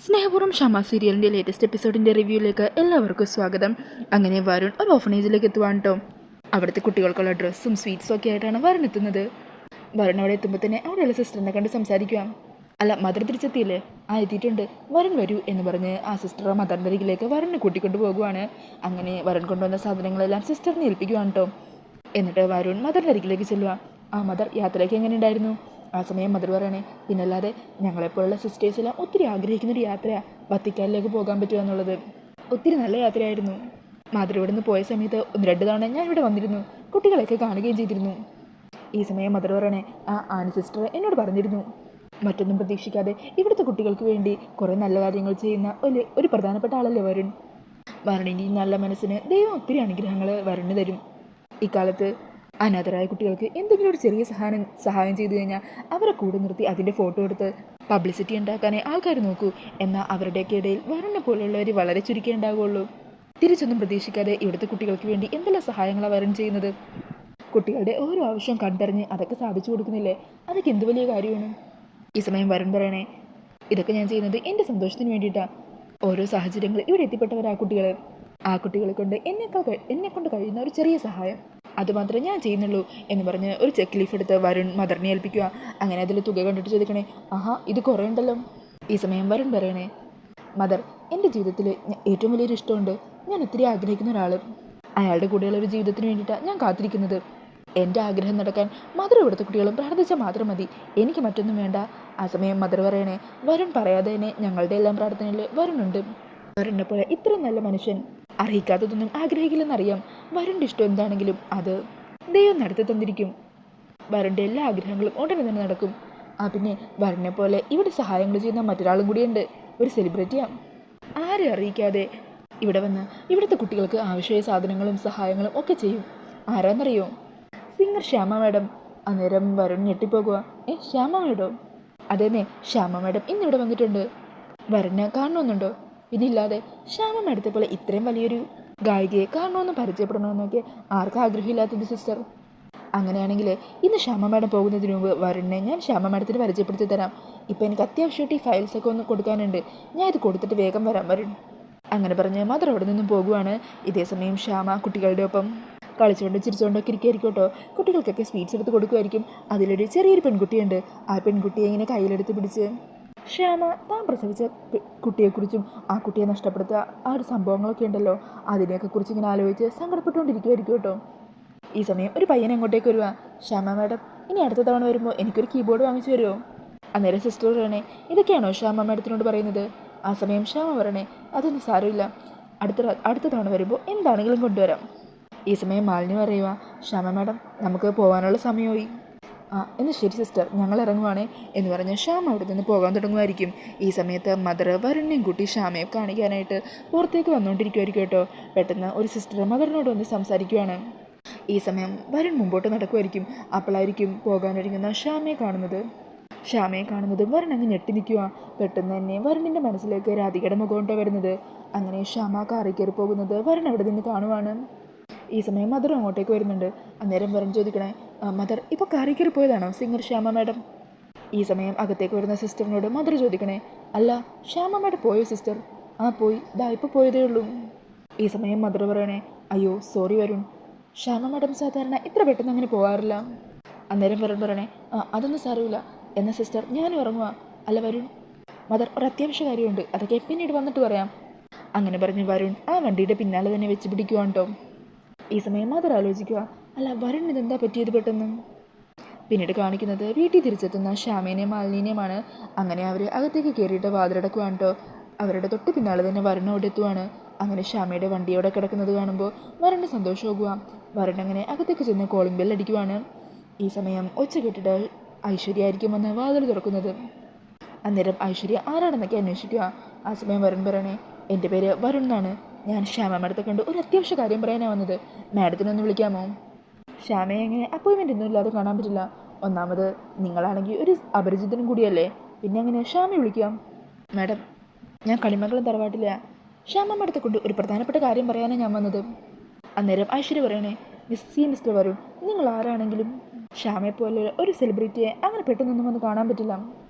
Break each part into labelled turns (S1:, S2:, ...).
S1: സ്നേഹപൂർവ്വം ഷമ സീരിയലിൻ്റെ ലേറ്റസ്റ്റ് എപ്പിസോഡിൻ്റെ റിവ്യൂയിലേക്ക് എല്ലാവർക്കും സ്വാഗതം. അങ്ങനെ വരുൺ ഒരു ഓഫനേജിലേക്ക് എത്തുവാണ് കേട്ടോ. അവിടുത്തെ കുട്ടികൾക്കുള്ള ഡ്രസ്സും സ്വീറ്റ്സും ഒക്കെ ആയിട്ടാണ് വരുൺ എത്തുന്നത്. വരുൺ അവിടെ എത്തുമ്പോൾ തന്നെ അവിടെയുള്ള സിസ്റ്ററിനെ കണ്ട് സംസാരിക്കുക. അല്ല, മദർ തിരിച്ചെത്തിയില്ലേ? എത്തിയിട്ടുണ്ട്, വരുൺ വരൂ എന്ന് പറഞ്ഞ് ആ സിസ്റ്റർ മദറിൻ്റെ അരികിലേക്ക് വരുണിനെ കൂട്ടിക്കൊണ്ട് പോകുവാണ്. അങ്ങനെ വരുൺ കൊണ്ടുവന്ന സാധനങ്ങളെല്ലാം സിസ്റ്ററിനെ ഏൽപ്പിക്കുവാണ് കേട്ടോ. എന്നിട്ട് വരുൺ മദറിൻ്റെ അരികിലേക്ക് ചെല്ലുക. മദർ, യാത്രയ്ക്ക് എങ്ങനെ ഉണ്ടായിരുന്നു? ആ സമയം മദർ പറയണേ, പിന്നല്ലാതെ ഞങ്ങളെപ്പോലുള്ള സിസ്റ്റേഴ്സെല്ലാം ഒത്തിരി ആഗ്രഹിക്കുന്നൊരു യാത്രയാണ് വത്തിക്കാനിലേക്ക് പോകാൻ പറ്റുക എന്നുള്ളത്. ഒത്തിരി നല്ല യാത്രയായിരുന്നു. മദർ ഇവിടെ നിന്ന് പോയ സമയത്ത് 1-2 തവണ ഞാൻ ഇവിടെ വന്നിരുന്നു, കുട്ടികളെയൊക്കെ കാണുകയും ചെയ്തിരുന്നു. ഈ സമയം മദർ പറയണേ, ആനി സിസ്റ്റർ എന്നോട് പറഞ്ഞിരുന്നു, മറ്റൊന്നും പ്രതീക്ഷിക്കാതെ ഇവിടുത്തെ കുട്ടികൾക്ക് വേണ്ടി കുറേ നല്ല കാര്യങ്ങൾ ചെയ്യുന്ന ഒരു പ്രധാനപ്പെട്ട ആളല്ലേ വരുൺ. വരുണിൻ്റെ നല്ല മനസ്സിന് ദൈവം ഒത്തിരി അനുഗ്രഹങ്ങൾ വരുണിന് തരും. ഇക്കാലത്ത് അനാഥരായ കുട്ടികൾക്ക് എന്തെങ്കിലും ഒരു ചെറിയ സഹായം ചെയ്തു കഴിഞ്ഞാൽ അവരെ കൂടെ നിർത്തി അതിൻ്റെ ഫോട്ടോ എടുത്ത് പബ്ലിസിറ്റി ഉണ്ടാക്കാനേ ആൾക്കാർ നോക്കൂ. എന്നാൽ അവരുടെയൊക്കെ ഇടയിൽ വരുണിനെ പോലുള്ളവർ വളരെ ചുരുക്കേ ഉണ്ടാകുള്ളൂ. തിരിച്ചൊന്നും പ്രതീക്ഷിക്കാതെ ഇവിടുത്തെ കുട്ടികൾക്ക് വേണ്ടി എന്തെല്ലാം സഹായങ്ങളാണ് വരുൺ ചെയ്യുന്നത്. കുട്ടികളുടെ ഓരോ ആവശ്യം കണ്ടറിഞ്ഞ് അതൊക്കെ സാധിച്ചു കൊടുക്കുന്നില്ലേ, അതൊക്കെ എന്ത് വലിയ കാര്യമാണ്. ഈ സമയം വരുൺ പറയണേ, ഇതൊക്കെ ഞാൻ ചെയ്യുന്നത് എൻ്റെ സന്തോഷത്തിന് വേണ്ടിയിട്ടാണ്. ഓരോ സാഹചര്യങ്ങൾ ഇവിടെ എത്തിപ്പെട്ടവർ ആ കുട്ടികളെ കൊണ്ട് എന്നെ കൊണ്ട് കഴിയുന്ന ഒരു ചെറിയ സഹായം അതുമാത്രമേ ഞാൻ ചെയ്യുന്നുള്ളൂ എന്ന് പറഞ്ഞ് ഒരു ചെക്ക് ലീഫ് എടുത്ത് വരുൺ മദറിനെ ഏൽപ്പിക്കുക. അങ്ങനെ അതിൽ തുക കണ്ടിട്ട് ചോദിക്കണേ, ഇത് കുറേ ഉണ്ടല്ലോ. ഈ സമയം വരുൺ പറയണേ, മദർ, എൻ്റെ ജീവിതത്തിൽ ഏറ്റവും വലിയൊരു ഇഷ്ടമുണ്ട്. ഞാൻ ഒത്തിരി ആഗ്രഹിക്കുന്ന ഒരാൾ, അയാളുടെ കൂടെയുള്ള ഒരു ജീവിതത്തിന് വേണ്ടിയിട്ടാണ് ഞാൻ കാത്തിരിക്കുന്നത്. എൻ്റെ ആഗ്രഹം നടക്കാൻ മദർ ഇവിടുത്തെ കുട്ടികളും പ്രാർത്ഥിച്ചാൽ മാത്രം മതി, എനിക്ക് മറ്റൊന്നും വേണ്ട. ആ സമയം മദർ പറയണേ, വരുൺ പറയാതെ തന്നെ ഞങ്ങളുടെ എല്ലാം പ്രാർത്ഥനയിൽ വരുണുണ്ട്. വരുണിനെ പോലെ ഇത്രയും നല്ല മനുഷ്യൻ അർഹിക്കാത്തതൊന്നും ആഗ്രഹിക്കില്ലെന്നറിയാം. വരുണിൻ്റെ ഇഷ്ടം എന്താണെങ്കിലും അത് ദൈവം നടത്തി തന്നിരിക്കും. വരുണിൻ്റെ എല്ലാ ആഗ്രഹങ്ങളും ഉടനെ തന്നെ നടക്കും. പിന്നെ വരുണിനെ പോലെ ഇവിടെ സഹായങ്ങൾ ചെയ്യുന്ന മറ്റൊരാളും കൂടിയുണ്ട്, ഒരു സെലിബ്രിറ്റിയാണ്. ആരെ അറിയിക്കാതെ ഇവിടെ വന്ന് ഇവിടുത്തെ കുട്ടികൾക്ക് ആവശ്യമായ സാധനങ്ങളും സഹായങ്ങളും ഒക്കെ ചെയ്യും. ആരാന്നറിയോ? Singer Shyama madam. അന്നേരം വരുൺ ഞെട്ടിപ്പോകുക. ശ്യാമ മാഡോ? അതേന്നെ, ശ്യാമ മാഡം ഇന്നിവിടെ വന്നിട്ടുണ്ട്. വരുണിനെ കാണണമെന്നുണ്ടോ? പിന്നില്ലാതെ, ശ്യാമ മാഡത്തെ പോലെ ഇത്രയും വലിയൊരു ഗായികയെ കാണണമെന്നും പരിചയപ്പെടണമെന്നൊക്കെ ആർക്കും ആഗ്രഹമില്ലാത്തത് സിസ്റ്റർ. അങ്ങനെയാണെങ്കിൽ ഇന്ന് ശ്യാമ മാഡം പോകുന്നതിന് മുമ്പ് വരുണിനെ ഞാൻ ശ്യാമ മാഡത്തിന് പരിചയപ്പെടുത്തി തരാം. ഇപ്പം എനിക്ക് അത്യാവശ്യമായിട്ട് ഈ ഫയൽസൊക്കെ ഒന്ന് കൊടുക്കാനുണ്ട്, ഞാൻ ഇത് കൊടുത്തിട്ട് വേഗം വരാം വരുൺ. അങ്ങനെ പറഞ്ഞ് മദർ അവിടെ നിന്നും പോകുവാണ്. ഇതേ സമയം ശ്യാമ കുട്ടികളുടെ ഒപ്പം കളിച്ചുകൊണ്ട് ചിരിച്ചുകൊണ്ടൊക്കെ ഇരിക്കുമായിരിക്കോട്ടോ. കുട്ടികൾക്കൊക്കെ സ്വീറ്റ്സ് എടുത്ത് കൊടുക്കുമായിരിക്കും. അതിലൊരു ചെറിയൊരു പെൺകുട്ടിയുണ്ട്. ആ പെൺകുട്ടിയെ ഇങ്ങനെ കയ്യിലെടുത്ത് പിടിച്ച്, ശ്യാമ, താൻ പ്രസവിച്ച കുട്ടിയെക്കുറിച്ചും ആ കുട്ടിയെ നഷ്ടപ്പെടുത്തുക ആ ഒരു സംഭവങ്ങളൊക്കെ ഉണ്ടല്ലോ, അതിനെയൊക്കെ കുറിച്ച് ഇങ്ങനെ ആലോചിച്ച് സങ്കടപ്പെട്ടുകൊണ്ടിരിക്കുമായിരിക്കും കേട്ടോ. ഈ സമയം ഒരു പയ്യൻ അങ്ങോട്ടേക്ക് വരുക. ശ്യാമ മാഡം, ഇനി അടുത്ത തവണ വരുമ്പോൾ എനിക്കൊരു കീബോർഡ് വാങ്ങിച്ചു തരുമോ? അന്നേരം സിസ്റ്റർ പറയണേ, ഇതൊക്കെയാണോ ശ്യാമ മാഡത്തിനോട് പറയുന്നത്? ആ സമയം ശ്യാമ പറയണേ, അതൊന്നും സാരമില്ല, അടുത്ത തവണ വരുമ്പോൾ എന്താണെങ്കിലും കൊണ്ടുവരാം. ഈ സമയം മാലിന്യ പറയുക, ശ്യാമ മാഡം, നമുക്ക് പോകാനുള്ള സമയമായി. എന്നാൽ ശരി സിസ്റ്റർ, ഞങ്ങൾ ഇറങ്ങുവാണേ എന്ന് പറഞ്ഞ് ശ്യാമ അവിടെ നിന്ന് പോകാൻ തുടങ്ങുമായിരിക്കും. ഈ സമയത്ത് മദർ വരുണിനെയും കൂട്ടി ശ്യാമയെ കാണിക്കാനായിട്ട് പുറത്തേക്ക് വന്നുകൊണ്ടിരിക്കുമായിരിക്കും കേട്ടോ. പെട്ടെന്ന് ഒരു സിസ്റ്റർ മദറിനോട് വന്ന് സംസാരിക്കുവാണ്. ഈ സമയം വരുൺ മുമ്പോട്ട് നടക്കുമായിരിക്കും. അപ്പോഴായിരിക്കും പോകാനൊരുങ്ങുന്ന ശ്യാമയെ കാണുന്നത് വരുൺ അങ്ങ് ഞെട്ടി നിൽക്കുക. പെട്ടെന്ന് തന്നെ വരുണിൻ്റെ മനസ്സിലേക്ക് രാധികയുടെ മുഖം കൊണ്ടോ വരുന്നത്. അങ്ങനെ ശ്യാമ കാറിൽ കയറി പോകുന്നത് വരുൺ അവിടെ നിന്ന് കാണുവാണ്. ഈ സമയം മദർ അങ്ങോട്ടേക്ക് വരുന്നുണ്ട്. അന്നേരം വരുൺ ചോദിക്കണേ, മദർ, ഇപ്പോൾ കാറിൽ കയറി പോയതാണോ സിംഗർ ശ്യാമ മാഡം? ഈ സമയം അകത്തേക്ക് വരുന്ന സിസ്റ്ററിനോട് മദർ ചോദിക്കണേ, അല്ല, ശ്യാമ മാഡം പോയോ സിസ്റ്റർ? പോയി, ഇപ്പോൾ പോയതേ ഉള്ളൂ. ഈ സമയം മദർ പറയണേ, അയ്യോ സോറി വരുൺ, ശ്യാമ മാഡം സാധാരണ ഇത്ര പെട്ടെന്ന് അങ്ങനെ പോകാറില്ല. അന്നേരം വരുൺ പറയണേ, അതൊന്നും സാരമില്ല, എന്നാൽ സിസ്റ്റർ ഞാനും ഇറങ്ങുക. അല്ല വരുൺ, മദർ, ഒരു അത്യാവശ്യ കാര്യമുണ്ട്, അതൊക്കെ പിന്നീട് വന്നിട്ട് പറയാം. അങ്ങനെ പറഞ്ഞ് വരുൺ ആ വണ്ടിയുടെ പിന്നാലെ തന്നെ വെച്ച് പിടിക്കുവാണ് കേട്ടോ. ഈ സമയം മദർ ആലോചിക്കുക, അല്ല വരുൺ ഇതെന്താ പറ്റിയത് പെട്ടെന്ന്? പിന്നീട് കാണിക്കുന്നത് വീട്ടിൽ തിരിച്ചെത്തുന്ന ശ്യാമേനെയും മാലിന്യമാണ്. അങ്ങനെ അവർ അകത്തേക്ക് കയറിയിട്ട് വാതിലടക്കുവാണ് കേട്ടോ. അവരുടെ തൊട്ട് പിന്നാലെ തന്നെ വരുൺ അവിടെ എത്തുവാണ്. അങ്ങനെ ശ്യാമയുടെ വണ്ടി അവിടെ കിടക്കുന്നത് കാണുമ്പോൾ വരുണിന് സന്തോഷമാകുക. വരുൺ അങ്ങനെ അകത്തേക്ക് ചെന്ന് കോളിംഗ് ബെൽ അടിക്കുവാണ്. ഈ സമയം ഒച്ച കേട്ടിട്ട് ഐശ്വര്യ ആയിരിക്കും വന്ന് വാതിൽ തുറക്കുന്നത്. അന്നേരം ഐശ്വര്യ ആരാണെന്നൊക്കെ അന്വേഷിക്കുക. ആ സമയം വരുൺ പറയണേ, എൻ്റെ പേര് വരുൺ എന്നാണ്, ഞാൻ ശ്യാമ മാഡത്തെ കണ്ട് ഒരു അത്യാവശ്യ കാര്യം പറയാനാണ് വന്നത്, മാഡത്തിനൊന്ന് വിളിക്കാമോ? ശ്യാമയെ എങ്ങനെ അപ്പോയിൻമെൻ്റ് ഒന്നും ഇല്ലാതെ കാണാൻ പറ്റില്ല. ഒന്നാമത് നിങ്ങളാണെങ്കിൽ ഒരു അപരിചിതനും കൂടിയല്ലേ, പിന്നെ എങ്ങനെ ശ്യാമയെ വിളിക്കാം? മാഡം, ഞാൻ കളിമംഗലം തറവാട്ടില്ല, ശ്യാമ മാഡത്തെ കൊണ്ട് ഒരു പ്രധാനപ്പെട്ട കാര്യം പറയാനാണ് ഞാൻ വന്നത്. അന്നേരം ഐശ്വര്യ പറയണേ, മിസ്റ്റർ വരുൺ, നിങ്ങൾ ആരാണെങ്കിലും ശ്യാമയെപ്പോലെ ഒരു സെലിബ്രിറ്റിയെ അങ്ങനെ പെട്ടെന്നൊന്നും വന്ന് കാണാൻ പറ്റില്ല.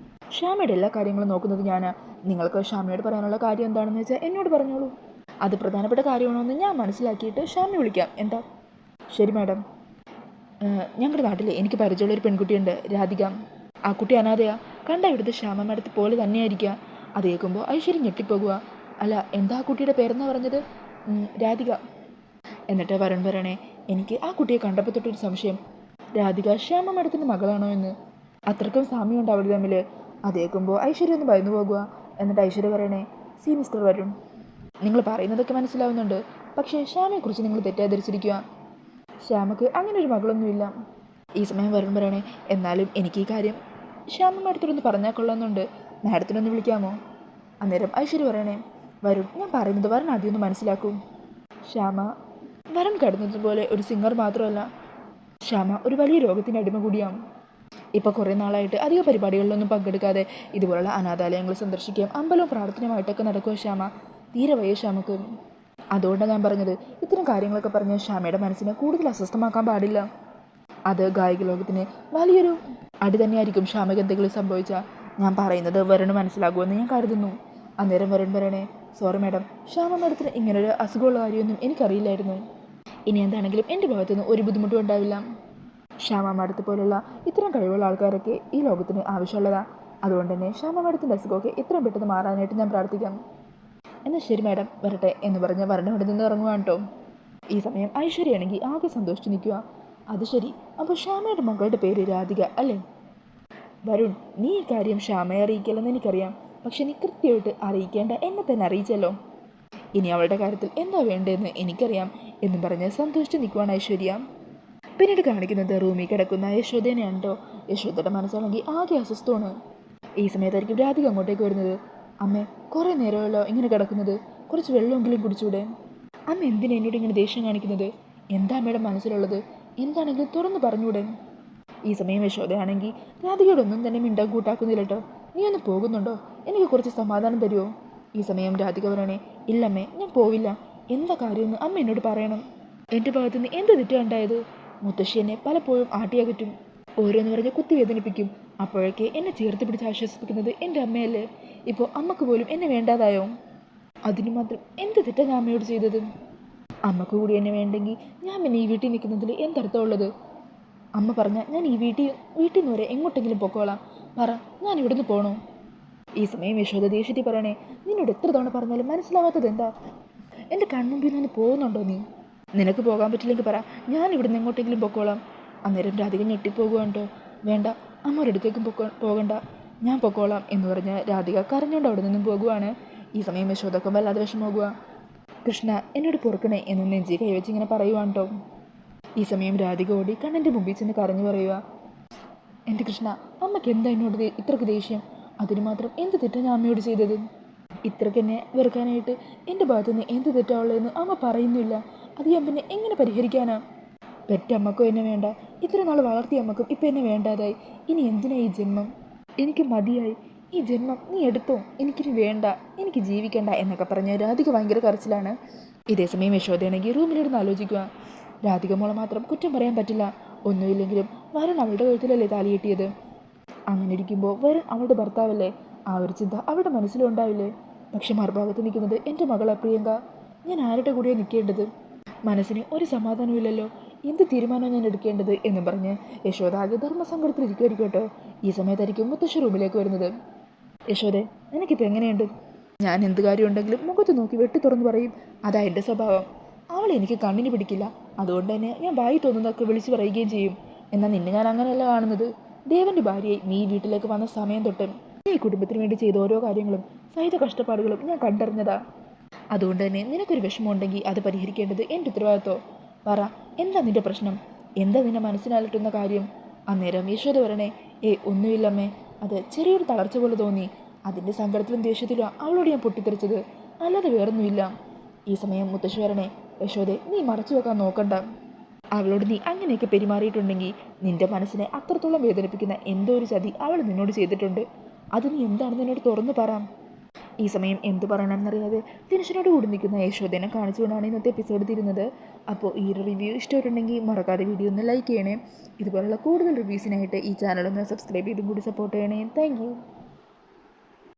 S1: ശ്യാമയുടെ എല്ലാ കാര്യങ്ങളും നോക്കുന്നത് ഞാനാ. നിങ്ങൾക്ക് ശ്യാമയോട് പറയാനുള്ള കാര്യം എന്താണെന്ന് വെച്ചാൽ എന്നോട് പറഞ്ഞോളൂ. അത് പ്രധാനപ്പെട്ട കാര്യമാണോ എന്ന് ഞാൻ മനസ്സിലാക്കിയിട്ട് ശ്യാമയെ വിളിക്കാം. എന്താ? ശരി മാഡം. ഞങ്ങളുടെ നാട്ടിൽ എനിക്ക് പരിചയമുള്ളൊരു പെൺകുട്ടിയുണ്ട്, രാധിക. ആ കുട്ടി അനാഥയാ. കണ്ട ഇവിടുത്തെ ശ്യാമ മാഡത്തെ പോലെ തന്നെയായിരിക്കുക. അത് കേൾക്കുമ്പോൾ ഐശ്വര്യം ഞെട്ടിപ്പോകുക. അല്ല, എന്താ ആ കുട്ടിയുടെ പേരെന്നാ പറഞ്ഞത്? രാധിക. എന്നിട്ട് വരുൺ പറയണേ, എനിക്ക് ആ കുട്ടിയെ കണ്ടപ്പോൾ തൊട്ടൊരു സംശയം, രാധിക ശ്യാമ മാഡത്തിൻ്റെ മകളാണോ എന്ന്. അത്രയ്ക്കും സാമ്യമുണ്ട് അവർ തമ്മിൽ. അത് കേൾക്കുമ്പോൾ ഐശ്വര്യ ഒന്ന് ഭയന്നു പോകുക. എന്നിട്ട് ഐശ്വര്യ പറയണേ, സി മിസ്റ്റർ വരുൺ, നിങ്ങൾ പറയുന്നതൊക്കെ മനസ്സിലാവുന്നുണ്ട്, പക്ഷേ ശ്യാമയെക്കുറിച്ച് നിങ്ങൾ തെറ്റിദ്ധരിച്ചിരിക്കുക. ശ്യാമക്ക് അങ്ങനെ ഒരു മകളൊന്നുമില്ല. ഈ സമയം വരുൺ പറയണേ, എന്നാലും എനിക്ക് ഈ കാര്യം ശ്യാമ മാഡത്തിനൊന്ന് പറഞ്ഞാൽ കൊള്ളാമെന്നുണ്ട്, മാഡത്തിനൊന്ന് വിളിക്കാമോ? അന്നേരം ഐശ്വര്യ പറയണേ, വരുൺ, ഞാൻ പറയുന്നത് വരുൺ ആദ്യം ഒന്ന് മനസ്സിലാക്കൂ. ശ്യാമ വരുൺ കരുതുന്നതുപോലെ ഒരു സിംഗർ മാത്രമല്ല, ശ്യാമ ഒരു വലിയ രോഗത്തിൻ്റെ അടിമ കൂടിയാണ്. ഇപ്പോൾ കുറേ നാളായിട്ട് അധിക പരിപാടികളിലൊന്നും പങ്കെടുക്കാതെ ഇതുപോലുള്ള അനാഥാലയങ്ങൾ സന്ദർശിക്കുകയും അമ്പലവും പ്രാർത്ഥനയുമായിട്ടൊക്കെ നടക്കുക ശ്യാമ. തീരെ വയ്യ ശ്യാമക്ക്. അതുകൊണ്ടാണ് ഞാൻ പറഞ്ഞത്, ഇത്തരം കാര്യങ്ങളൊക്കെ പറഞ്ഞ് ശ്യാമയുടെ മനസ്സിനെ കൂടുതൽ അസ്വസ്ഥമാക്കാൻ പാടില്ല. അത് ഗായിക ലോകത്തിന് വലിയൊരു അടി തന്നെയായിരിക്കും ശ്യാമയ്ക്ക് എന്തെങ്കിലും സംഭവിച്ചാൽ. ഞാൻ പറയുന്നത് വരുണ് മനസ്സിലാകുമെന്ന് ഞാൻ കരുതുന്നു. അന്നേരം വരുൺ പറയണേ, സോറി മാഡം, ശ്യാമ മാഡത്തിന് ഇങ്ങനൊരു അസുഖമുള്ള കാര്യമൊന്നും എനിക്കറിയില്ലായിരുന്നു. ഇനി എന്താണെങ്കിലും എൻ്റെ ഭാഗത്തുനിന്ന് ഒരു ബുദ്ധിമുട്ടും ഉണ്ടാവില്ല. ശ്യാമ മാഡത്തെ പോലുള്ള ഇത്തരം കഴിവുള്ള ആൾക്കാരൊക്കെ ഈ ലോകത്തിന് ആവശ്യമുള്ളതാണ്. അതുകൊണ്ട് തന്നെ ശ്യാമ മാഡത്തിൻ്റെ അസുഖമൊക്കെ എത്രയും പെട്ടെന്ന് മാറാനായിട്ട് ഞാൻ പ്രാർത്ഥിക്കാം. എന്നാൽ ശരി മാഡം, വരട്ടെ എന്ന് പറഞ്ഞ് വരുൺ അവിടെ നിന്ന് ഇറങ്ങുവാണ് കേട്ടോ. ഈ സമയം ഐശ്വര്യയാണെങ്കിൽ ആകെ സന്തോഷിച്ച് നിൽക്കുക. അത് ശരി, അപ്പോൾ ശ്യാമയുടെ മകളുടെ പേര് രാധിക അല്ലേ? വരുൺ, നീ ഈ കാര്യം ശ്യാമയെ അറിയിക്കില്ലെന്ന് എനിക്കറിയാം, പക്ഷെ നീ കൃത്യമായിട്ട് അറിയിക്കേണ്ട എന്നെ തന്നെ അറിയിച്ചല്ലോ. ഇനി അവളുടെ കാര്യത്തിൽ എന്താ വേണ്ടതെന്ന് എനിക്കറിയാം എന്നും പറഞ്ഞ് സന്തോഷിച്ച് നിൽക്കുവാണ് ഐശ്വര്യ. പിന്നീട് കാണിക്കുന്നത് റൂമിൽ കിടക്കുന്ന യശോദേനെയാണ് കേട്ടോ. യശോദയുടെ മനസ്സാണെങ്കിൽ ആകെ അസ്വസ്ഥമാണ്. ഈ സമയത്തായിരിക്കും രാധിക അങ്ങോട്ടേക്ക് വരുന്നത്. അമ്മേ, കുറേ നേരമല്ലോ ഇങ്ങനെ കിടക്കുന്നത്, കുറച്ച് വെള്ളമെങ്കിലും കുടിച്ചൂടെ? അമ്മ എന്തിനാ എന്നോട് ഇങ്ങനെ ദേഷ്യം കാണിക്കുന്നത്? എന്താ അമ്മയുടെ മനസ്സിലുള്ളത്? എന്താണെങ്കിലും തുറന്ന് പറഞ്ഞൂടെ? ഈ സമയം യശോദയാണെങ്കിൽ രാധികയോടൊന്നും തന്നെ മിണ്ടാൻ കൂട്ടാക്കുന്നില്ല കേട്ടോ. നീ ഒന്ന് പോകുന്നുണ്ടോ? എനിക്ക് കുറച്ച് സമാധാനം തരുമോ? ഈ സമയം രാധിക പറയണേ, ഇല്ലമ്മേ, ഞാൻ പോവില്ല. എന്താ കാര്യമെന്ന് അമ്മ എന്നോട് പറയണം. എൻ്റെ ഭാഗത്തുനിന്ന് എന്ത് തെറ്റുണ്ടായത്? മുത്തശ്ശി എന്നെ പലപ്പോഴും ആട്ടിയകറ്റും, ഓരോന്ന് പറഞ്ഞ് കുത്തി വേദനിപ്പിക്കും. അപ്പോഴൊക്കെ എന്നെ ചേർത്ത് പിടിച്ച് ആശ്വസിപ്പിക്കുന്നത് എൻ്റെ അമ്മയല്ലേ? ഇപ്പോൾ അമ്മക്ക് പോലും എന്നെ വേണ്ടാതായോ? അതിന് മാത്രം എന്ത് തെറ്റാണ് ഞാൻ അമ്മയോട് ചെയ്തത്? അമ്മക്ക് കൂടി എന്നെ വേണ്ടെങ്കിൽ ഞാൻ പിന്നെ ഈ വീട്ടിൽ നിൽക്കുന്നതിൽ എന്തർത്ഥമുള്ളത്? അമ്മ പറഞ്ഞാൽ ഞാൻ ഈ വീട്ടിൽ നിന്ന് വരെ എങ്ങോട്ടെങ്കിലും പൊക്കോളാം. പറ, ഞാൻ ഇവിടുന്ന് പോകണോ? ഈ സമയം യശോദ ദേഷ്യത്തിൽ പറയണേ, നിന്നോട് എത്ര തവണ പറഞ്ഞാലും മനസ്സിലാവാത്തത് എന്താ? എൻ്റെ കൺമുമ്പിൽ നിന്ന് പോകുന്നുണ്ടോ നീ? നിനക്ക് പോകാൻ പറ്റില്ലെങ്കിൽ പറ, ഞാൻ ഇവിടുന്ന് എങ്ങോട്ടെങ്കിലും പൊക്കോളാം. അന്നേരം രാധിക ഞെട്ടിപ്പോകുവാണ്ടോ. വേണ്ട, അമ്മ ഒരിടത്തേക്കും പോകണ്ട, ഞാൻ പൊക്കോളാം എന്ന് പറഞ്ഞ് രാധിക കരഞ്ഞുകൊണ്ട് അവിടെ നിന്നും പോകുവാണ്. ഈ സമയം യശോദക്കും വല്ലാതെ വിഷമമാകുക. കൃഷ്ണ, എന്നോട് പൊറുക്കണേ എന്ന് നെഞ്ചി കൈവച്ച് ഇങ്ങനെ പറയുവാണ് കേട്ടോ. ഈ സമയം രാധിക ഓടി കണ്ണൻ്റെ മുമ്പിൽ ചെന്ന് കരഞ്ഞു പറയുക, എൻ്റെ കൃഷ്ണ, അമ്മയ്ക്ക് എന്താ എന്നോട് ഇത്രയ്ക്ക് ദേഷ്യം? അതിന് മാത്രം എന്ത് തെറ്റാണ് ഞാൻ അമ്മയോട് ചെയ്തത്? ഇത്രയ്ക്ക് എന്നെ വെറുക്കാനായിട്ട് എൻ്റെ ഭാഗത്തുനിന്ന് എന്ത് തെറ്റാവുള്ളതെന്ന് അമ്മ പറയുന്നില്ല. അത് ഞാൻ പിന്നെ എങ്ങനെ പരിഹരിക്കാനാ? പെറ്റമ്മക്കും എന്നെ വേണ്ട, ഇത്ര നാൾ വളർത്തിയ അമ്മക്കും ഇപ്പം എന്നെ വേണ്ടാതായി. ഇനി എന്തിനാ ഈ ജന്മം? എനിക്ക് മതിയായി, ഈ ജന്മം നീ എടുത്തോ, എനിക്കിനി വേണ്ട, എനിക്ക് ജീവിക്കണ്ട എന്നൊക്കെ പറഞ്ഞ് രാധിക ഭയങ്കര കരച്ചിലാണ്. ഇതേസമയം യശോദയാണെങ്കിൽ റൂമിലിരുന്ന് ആലോചിക്കുക. രാധിക മോളെ മാത്രം കുറ്റം പറയാൻ പറ്റില്ല. ഒന്നുമില്ലെങ്കിലും വരുൺ അവളുടെ കഴുത്തിലല്ലേ താലി കെട്ടിയത്. അങ്ങനെ ഇരിക്കുമ്പോൾ വരുൺ അവളുടെ ഭർത്താവല്ലേ? ആ ഒരു ചിന്ത അവളുടെ മനസ്സിലും ഉണ്ടാവില്ലേ? പക്ഷെ മറുഭാഗത്ത് നിൽക്കുന്നത് എൻ്റെ മകളാ പ്രിയങ്ക. ഞാൻ ആരുടെ കൂടെയാണ് നിൽക്കേണ്ടത്? മനസ്സിന് ഒരു സമാധാനമില്ലല്ലോ, എന്ത് തീരുമാനമാണ് ഞാൻ എടുക്കേണ്ടത് എന്ന് പറഞ്ഞ് യശോദ ആകെ ധർമ്മസങ്കടത്തിലിരിക്കുമായിരിക്കും കേട്ടോ. ഈ സമയത്തായിരിക്കും മുത്തശ്ശി റൂമിലേക്ക് വരുന്നത്. യശോദേ, നിനക്കിപ്പോൾ എങ്ങനെയുണ്ട്? ഞാൻ എന്ത് കാര്യം ഉണ്ടെങ്കിലും മുഖത്ത് നോക്കി വെട്ടി തുറന്ന് പറയും, അതാ എൻ്റെ സ്വഭാവം. അവളെ എനിക്ക് കണ്ണിന് പിടിക്കില്ല, അതുകൊണ്ട് തന്നെ ഞാൻ വായി തോന്നുന്നതൊക്കെ വിളിച്ചു പറയുകയും ചെയ്യും. എന്നാൽ നിന്നെ ഞാൻ അങ്ങനെയല്ല കാണുന്നത്. ദേവൻ്റെ ഭാര്യയായി നീ വീട്ടിലേക്ക് വന്ന സമയം തൊട്ട് ഈ കുടുംബത്തിന് വേണ്ടി ചെയ്ത ഓരോ കാര്യങ്ങളും സഹിത കഷ്ടപ്പാടുകളും ഞാൻ കണ്ടറിഞ്ഞതാ. അതുകൊണ്ട് തന്നെ നിനക്കൊരു വിഷമമുണ്ടെങ്കിൽ അത് പരിഹരിക്കേണ്ടത് എൻ്റെ ഉത്തരവാദിത്വം. പറ, എന്താ നിൻ്റെ പ്രശ്നം? എന്താ നിന്നെ മനസ്സിനലട്ടുന്ന കാര്യം? അന്നേരം യശോദ പറയണേ, ഒന്നുമില്ലമ്മേ, അത് ചെറിയൊരു തളർച്ച പോലെ തോന്നി. അതിൻ്റെ സങ്കടത്തിലും ദേഷ്യത്തിലും അവളോട് ഞാൻ പൊട്ടിത്തെറിച്ചത്, അല്ലാതെ വേറൊന്നുമില്ല. ഈ സമയം മുത്തശ്ശി പറയണേ, യശോദേ, നീ മറച്ചു വെക്കാൻ നോക്കണ്ട. അവളോട് നീ അങ്ങനെയൊക്കെ പെരുമാറിയിട്ടുണ്ടെങ്കിൽ നിൻ്റെ മനസ്സിനെ അത്രത്തോളം വേദനിപ്പിക്കുന്ന എന്തോ ഒരു ചതി അവൾ നിന്നോട് ചെയ്തിട്ടുണ്ട്. അത് നീ എന്താണെന്ന് എന്നോട് തുറന്നു പറ. ഈ സമയം എന്തു പറയണമെന്നറിയാതെ ടെൻഷനോട് കൂടി നിൽക്കുന്ന യശോദനെ കാണിച്ചുകൊണ്ടാണ് ഇന്നത്തെ എപ്പിസോഡ് തീരുന്നത്. അപ്പോൾ ഈ ഒരു റിവ്യൂ ഇഷ്ടമായിട്ടുണ്ടെങ്കിൽ മറക്കാതെ വീഡിയോ ഒന്ന് ലൈക്ക് ചെയ്യണേ. ഇതുപോലുള്ള കൂടുതൽ റിവ്യൂസിനായിട്ട് ഈ ചാനലൊന്ന് സബ്സ്ക്രൈബ് ചെയ്തും കൂടി സപ്പോർട്ട് ചെയ്യണേ. Thank you.